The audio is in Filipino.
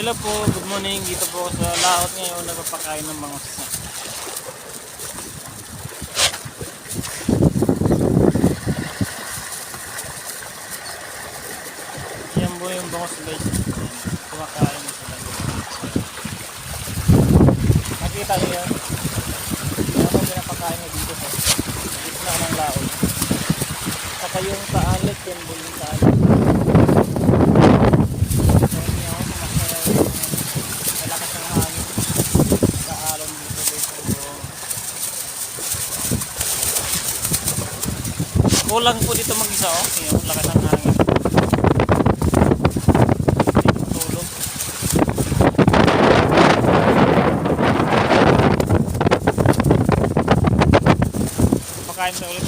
Hello po, good morning. Dito po ako sa laot ngayon, nagpapakain ng mga isda. Yan po yung bangos guys. Kumakain na sila. Nakita nyo yan? Yan po pinapakain na dito sa gitna ng laot. Saka yung taalit, yan po yung taalit. Kulang po dito mag-isa oh. Yung lakas ng hangin. Matulog. Pakain na ulit.